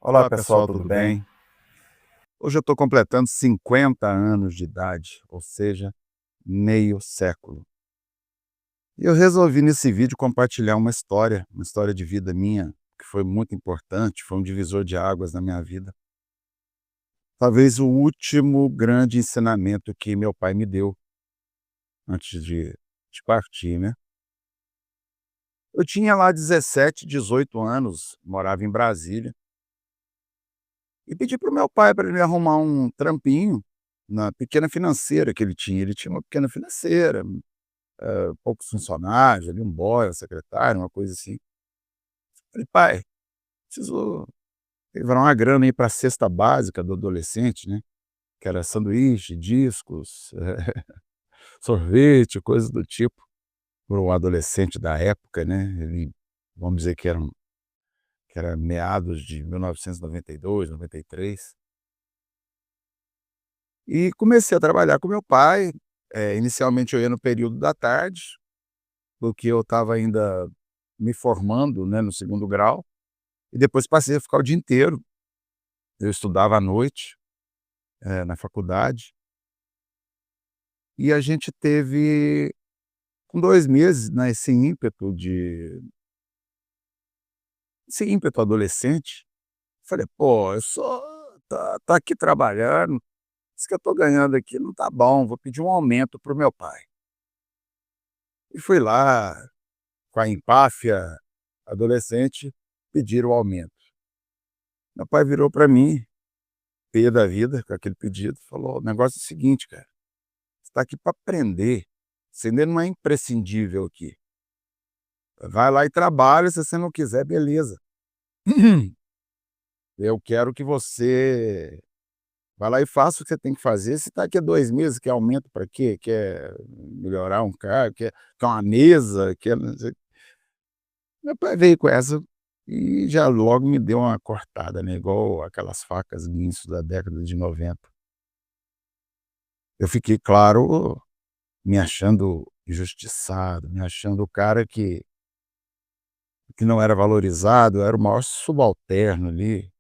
Olá Olá pessoal, pessoal, tudo tudo bem? bem? Hoje eu estou completando 50 anos de idade, ou seja, meio século. E eu resolvi nesse vídeo compartilhar uma história de vida minha, que foi muito importante, foi um divisor de águas na minha vida. Talvez o último grande ensinamento que meu pai me deu antes de partir, né? Eu tinha lá 17, 18 anos, morava em Brasília, e pedi para o meu pai para ele arrumar um trampinho na pequena financeira que ele tinha. Ele tinha uma pequena financeira, poucos funcionários, ali um boy, um secretário, uma coisa assim. Falei: "Pai, preciso livrar uma grana aí para a cesta básica do adolescente, né", que era sanduíche, discos, sorvete, coisas do tipo, para o adolescente da época, né. Ele, vamos dizer que era meados de 1992, 93. E comecei a trabalhar com meu pai. Inicialmente eu ia no período da tarde, porque eu estava ainda me formando, né, no segundo grau, e depois passei a ficar o dia inteiro. Eu estudava à noite, na faculdade, e a gente teve, com 2 meses, né, esse ímpeto adolescente. Falei: "Pô, eu só tá aqui trabalhando, isso que eu tô ganhando aqui não tá bom, vou pedir um aumento para o meu pai". E fui lá, com a empáfia adolescente, pedir o aumento. Meu pai virou para mim, pê da vida, com aquele pedido, falou: "O negócio é o seguinte, cara, você tá aqui para aprender, você ainda não é imprescindível aqui. Vai lá e trabalha, se você não quiser, beleza. Eu quero que você vá lá e faça o que você tem que fazer. Se tá aqui há 2 meses, quer aumento para quê? Quer melhorar um cargo, quer uma mesa, quer não sei". Meu pai veio com essa e já logo me deu uma cortada, né, igual aquelas facas Guinso da década de 90. Eu fiquei, claro, me achando injustiçado, me achando o cara que não era valorizado. Eu era o maior subalterno ali,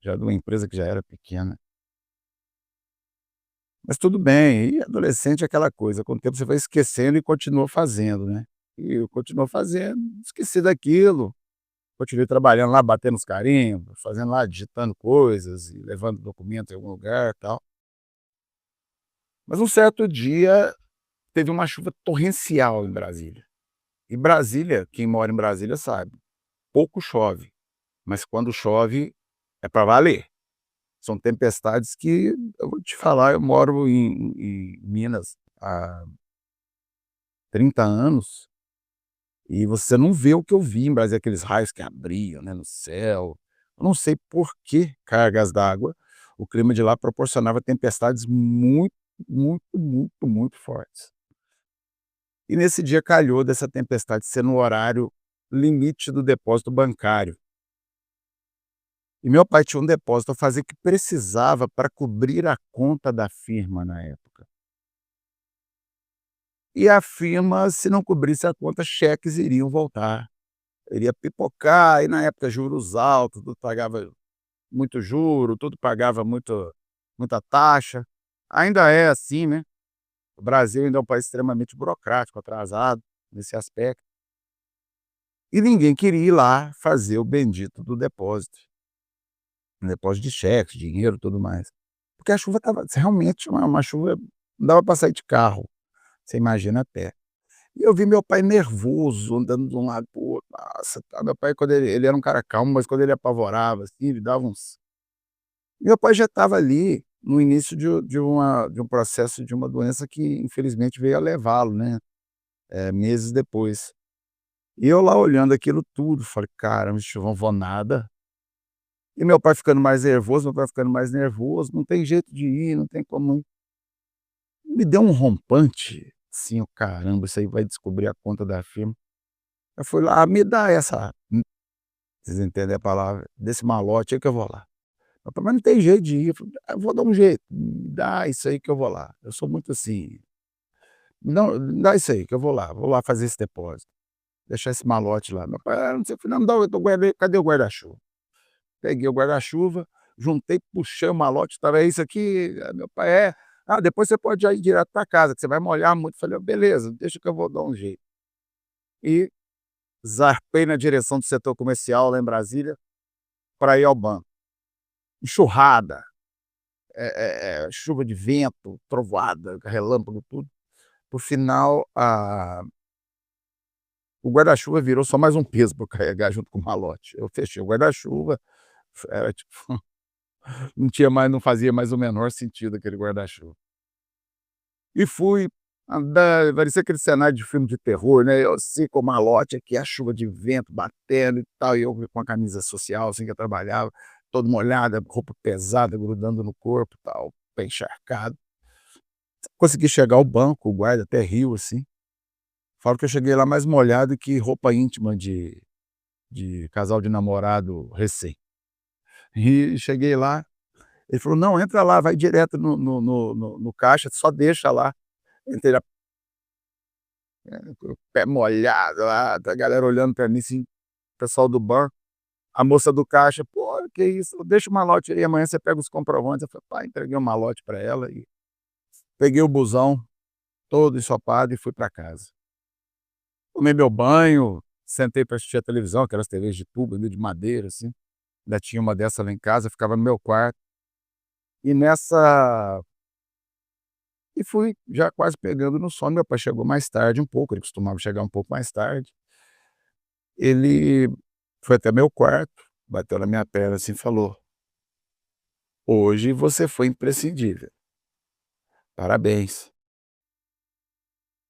já de uma empresa que já era pequena. Mas tudo bem, e adolescente é aquela coisa, com o tempo você vai esquecendo e continua fazendo, né. E eu continuo fazendo, esqueci daquilo, continuei trabalhando lá, batendo os carimbos, fazendo lá, digitando coisas e levando documento em algum lugar, e tal. Mas um certo dia teve uma chuva torrencial em Brasília. E Brasília, quem mora em Brasília sabe, pouco chove, mas quando chove é para valer. São tempestades que, eu vou te falar, eu moro em Minas há 30 anos, e você não vê o que eu vi em Brasília, aqueles raios que abriam, né, no céu. Eu não sei por que cargas d'água, o clima de lá proporcionava tempestades muito, muito, muito, muito fortes. E nesse dia calhou dessa tempestade ser no horário limite do depósito bancário. E meu pai tinha um depósito a fazer que precisava para cobrir a conta da firma na época. E a firma, se não cobrisse a conta, cheques iriam voltar. Iria pipocar, e na época juros altos, tudo pagava muito juro, tudo pagava muita taxa. Ainda é assim, né. O Brasil ainda é um país extremamente burocrático, atrasado nesse aspecto. E ninguém queria ir lá fazer o bendito do depósito. Depósito de cheques, dinheiro, tudo mais. Porque a chuva estava realmente uma chuva, não dava para sair de carro, você imagina a pé. E eu vi meu pai nervoso, andando de um lado para o outro. Nossa, tá, meu pai, quando ele era um cara calmo, mas quando ele apavorava, assim, ele dava uns. Meu pai já estava ali no início de um processo de uma doença que infelizmente veio a levá-lo, né, meses depois. E eu lá olhando aquilo tudo, falei: "Caramba, não vou nada". E meu pai ficando mais nervoso, não tem jeito de ir, não tem como ir. Me deu um rompante, assim, eu: "Caramba, isso aí vai descobrir a conta da firma". Eu fui lá: "Me dá essa", vocês entendem a palavra, "desse malote aí que eu vou lá". Eu falei: "Mas não tem jeito de ir". Eu falei: "Ah, eu vou dar um jeito, me dá isso aí que eu vou lá". Eu sou muito assim: "Não, me dá isso aí que eu vou lá fazer esse depósito, deixar esse malote lá". Meu pai: "Ah, não sei", eu falei: "Não, me dá o guarda cadê o guarda-chuva?". peguei o guarda-chuva, juntei, puxei o malote, estava: "É isso aqui?" Meu pai: "É". "Ah, depois você pode já ir direto para casa, que você vai molhar muito". Falei: "Beleza, deixa que eu vou dar um jeito". E zarpei na direção do setor comercial lá em Brasília, para ir ao banco. Enxurrada, chuva de vento, trovoada, relâmpago, tudo. Por final, o guarda-chuva virou só mais um peso para eu carregar junto com o malote. Eu fechei o guarda-chuva, era tipo, não fazia mais o menor sentido aquele guarda-chuva. E fui andar, parecia aquele cenário de filme de terror, né, eu assim com o malote aqui, a chuva de vento batendo e tal, e eu com a camisa social, assim, que eu trabalhava, todo molhada, roupa pesada grudando no corpo e tal, pé encharcado. Consegui chegar ao banco, o guarda até riu, assim. Falo que eu cheguei lá mais molhado que roupa íntima de casal de namorado recém. E cheguei lá, ele falou: "Não, entra lá, vai direto no caixa, só deixa lá". Entrei lá, com o pé molhado lá, a galera olhando pra mim assim, pessoal do banco, a moça do caixa: "Pô, que isso, deixa o malote aí, amanhã você pega os comprovantes". Eu falei: "Pá", entreguei o malote pra ela e peguei o busão todo ensopado e fui pra casa. Tomei meu banho, sentei pra assistir a televisão, aquelas TVs de tubo ali, de madeira, assim, ainda tinha uma dessa lá em casa, ficava no meu quarto. E nessa e fui já quase pegando no sono, meu pai chegou mais tarde um pouco, ele costumava chegar um pouco mais tarde. Ele foi até meu quarto, bateu na minha perna assim e falou: "Hoje você foi imprescindível, parabéns".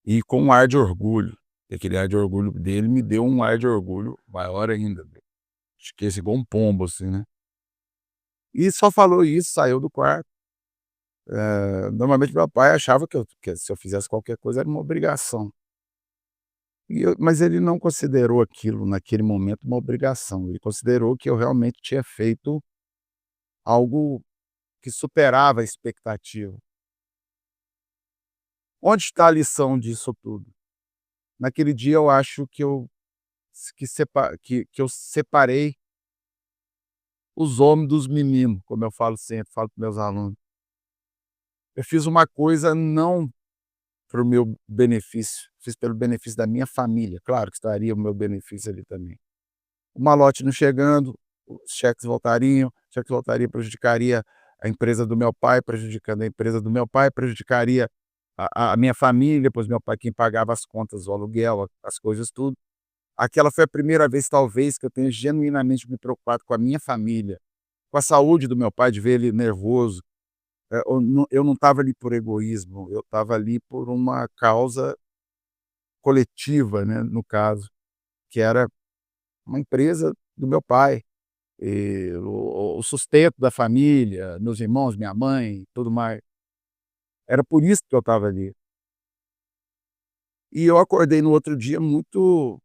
E com um ar de orgulho, e aquele ar de orgulho dele me deu um ar de orgulho maior ainda, esqueci igual um pombo assim, né. E só falou isso, saiu do quarto. Normalmente meu pai achava que se eu fizesse qualquer coisa era uma obrigação. Mas ele não considerou aquilo naquele momento uma obrigação, ele considerou que eu realmente tinha feito algo que superava a expectativa. Onde está a lição disso tudo? Naquele dia eu acho que eu separei os homens dos meninos, como eu falo sempre, falo para meus alunos. Eu fiz uma coisa não para o meu benefício, fiz pelo benefício da minha família, claro que estaria o meu benefício ali também. O malote não chegando, os cheques voltariam, prejudicaria a empresa do meu pai, prejudicando a empresa do meu pai, prejudicaria a minha família, pois meu pai quem pagava as contas, o aluguel, as coisas tudo. Aquela foi a primeira vez talvez que eu tenha genuinamente me preocupado com a minha família, com a saúde do meu pai, de ver ele nervoso. Eu não estava ali por egoísmo, eu estava ali por uma causa coletiva, né, no caso, que era uma empresa do meu pai, o sustento da família, meus irmãos, minha mãe, tudo mais. Era por isso que eu estava ali. E eu acordei no outro dia muito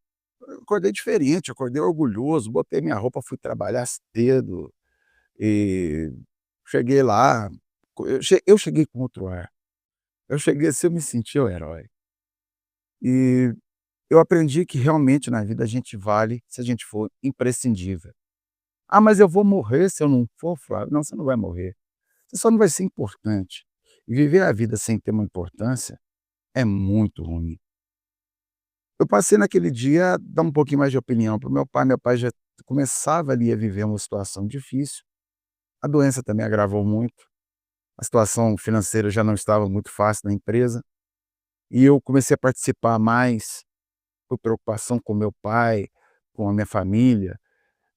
eu acordei diferente, acordei orgulhoso, botei minha roupa, fui trabalhar cedo, e cheguei lá, eu cheguei com outro ar. Eu cheguei assim, eu me senti o herói. E eu aprendi que realmente na vida a gente vale se a gente for imprescindível. "Ah, mas eu vou morrer se eu não for", Flávio. Não, você não vai morrer. Você só não vai ser importante. E viver a vida sem ter uma importância é muito ruim. Eu passei naquele dia a dar um pouquinho mais de opinião para o meu pai já começava ali a viver uma situação difícil, a doença também agravou muito, a situação financeira já não estava muito fácil na empresa, e eu comecei a participar mais, por preocupação com meu pai, com a minha família,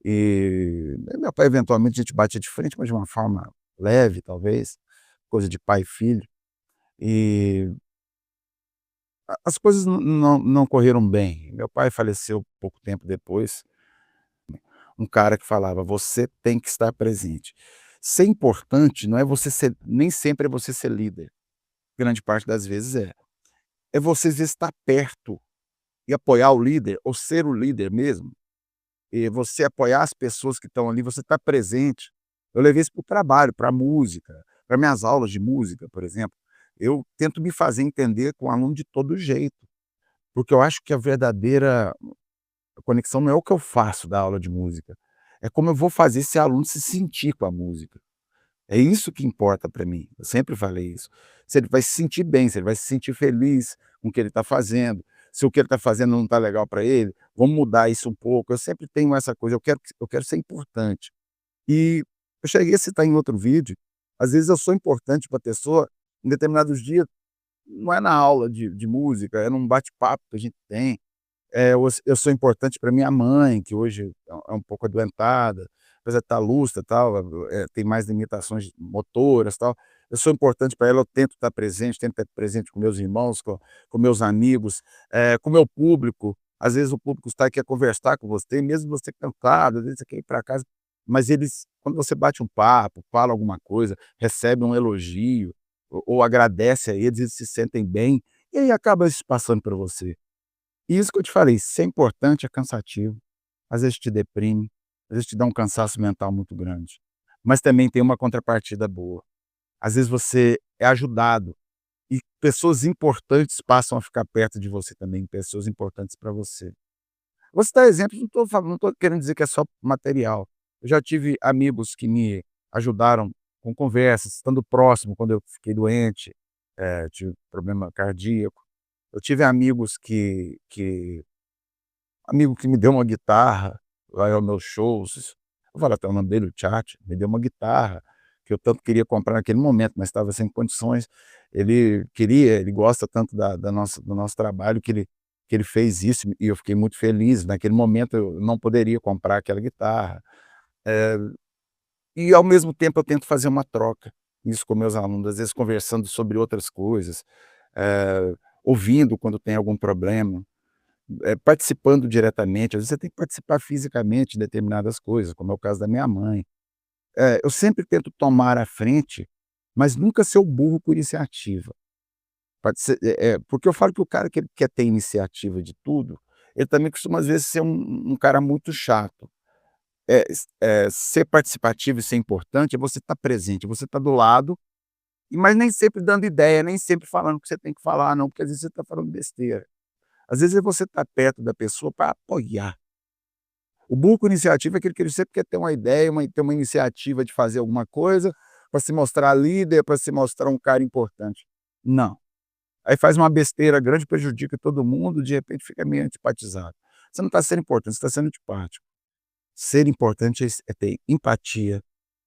meu pai eventualmente a gente batia de frente, mas de uma forma leve talvez, coisa de pai e filho, e as coisas não correram bem. Meu pai faleceu pouco tempo depois, um cara que falava: "Você tem que estar presente". Ser importante não é você ser nem sempre é você ser líder, grande parte das vezes é. É você estar perto e apoiar o líder, ou ser o líder mesmo, e você apoiar as pessoas que estão ali, você estar presente. Eu levei isso para o trabalho, pra música, para minhas aulas de música, por exemplo. Eu tento me fazer entender com o aluno de todo jeito, porque eu acho que a verdadeira conexão não é o que eu faço da aula de música, é como eu vou fazer esse aluno se sentir com a música. É isso que importa para mim, eu sempre falei isso. Se ele vai se sentir bem, se ele vai se sentir feliz com o que ele está fazendo, se o que ele está fazendo não está legal para ele, vamos mudar isso um pouco. Eu sempre tenho essa coisa, eu quero ser importante. E eu cheguei a citar em outro vídeo, às vezes eu sou importante para a pessoa em determinados dias, não é na aula de música, é num bate-papo que a gente tem. Eu sou importante para minha mãe, que hoje é um pouco adoentada, apesar de estar lúcida, tal, tem mais limitações motoras, tal. Eu sou importante para ela, eu tento estar presente, tento estar presente com meus irmãos, com meus amigos, com o meu público. Às vezes o público está e quer conversar com você, mesmo você cansado, às vezes você quer ir para casa, mas eles, quando você bate um papo, fala alguma coisa, recebe um elogio, ou agradece a eles se sentem bem, e aí acaba isso passando para você. E isso que eu te falei, ser importante é cansativo, às vezes te deprime, às vezes te dá um cansaço mental muito grande, mas também tem uma contrapartida boa. Às vezes você é ajudado e pessoas importantes passam a ficar perto de você também, pessoas importantes para você. Vou citar exemplos, não estou querendo dizer que é só material. Eu já tive amigos que me ajudaram com conversas, estando próximo quando eu fiquei doente, tive problema cardíaco. Eu tive amigos amigo que me deu uma guitarra, vai aos meus shows, vou falar até o nome dele, o Tchat, me deu uma guitarra, que eu tanto queria comprar naquele momento, mas estava sem condições. Ele gosta tanto do nosso trabalho que ele fez isso e eu fiquei muito feliz. Naquele momento eu não poderia comprar aquela guitarra. Eh, e ao mesmo tempo eu tento fazer uma troca, isso com meus alunos, às vezes conversando sobre outras coisas, eh, ouvindo quando tem algum problema. Participando diretamente, às vezes você tem que participar fisicamente de determinadas coisas, como é o caso da minha mãe. Eu sempre tento tomar a frente, mas nunca ser o burro por iniciativa. Pode ser porque eu falo que o cara que ele quer ter iniciativa de tudo, ele também costuma às vezes ser um cara muito chato. Ser participativo e ser importante é você estar presente, você estar do lado, mas nem sempre dando ideia, nem sempre falando o que você tem que falar não, porque às vezes você está falando besteira. Às vezes é você estar perto da pessoa para apoiar. O burro com iniciativa é aquele que ele sempre quer ter uma ideia, ter uma iniciativa de fazer alguma coisa, para se mostrar líder, para se mostrar um cara importante. Não. Aí faz uma besteira grande, prejudica todo mundo, de repente fica meio antipatizado. Você não está sendo importante, você está sendo antipático. Ser importante é ter empatia,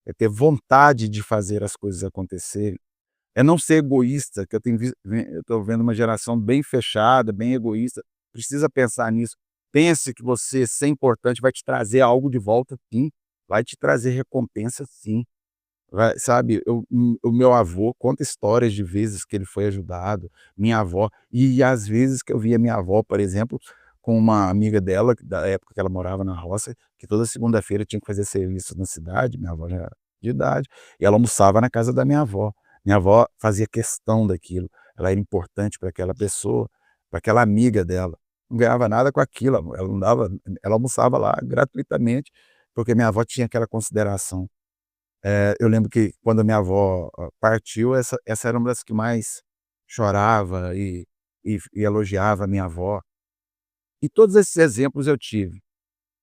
é ter vontade de fazer as coisas acontecerem, é não ser egoísta, que eu estou vendo uma geração bem fechada, bem egoísta, precisa pensar nisso. Pense que você ser importante vai te trazer algo de volta sim, vai te trazer recompensa sim. Vai, sabe, o meu avô conta histórias de vezes que ele foi ajudado, minha avó, e às vezes que eu via minha avó, por exemplo, com uma amiga dela, da época que ela morava na roça, que toda segunda-feira tinha que fazer serviço na cidade, minha avó já era de idade, e ela almoçava na casa da minha avó. Minha avó fazia questão daquilo, ela era importante para aquela pessoa, para aquela amiga dela. Não ganhava nada com aquilo, ela não dava, ela almoçava lá gratuitamente, porque minha avó tinha aquela consideração. Eu lembro que quando a minha avó, partiu, essa era uma das que mais chorava e elogiava a minha avó. E todos esses exemplos eu tive.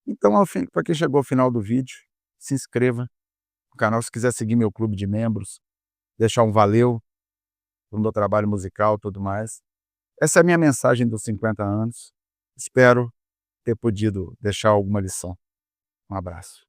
Então, para quem chegou ao final do vídeo, se inscreva no canal se quiser seguir meu clube de membros, deixar um valeu no meu trabalho musical, e tudo mais. Essa é a minha mensagem dos 50 anos. Espero ter podido deixar alguma lição. Um abraço.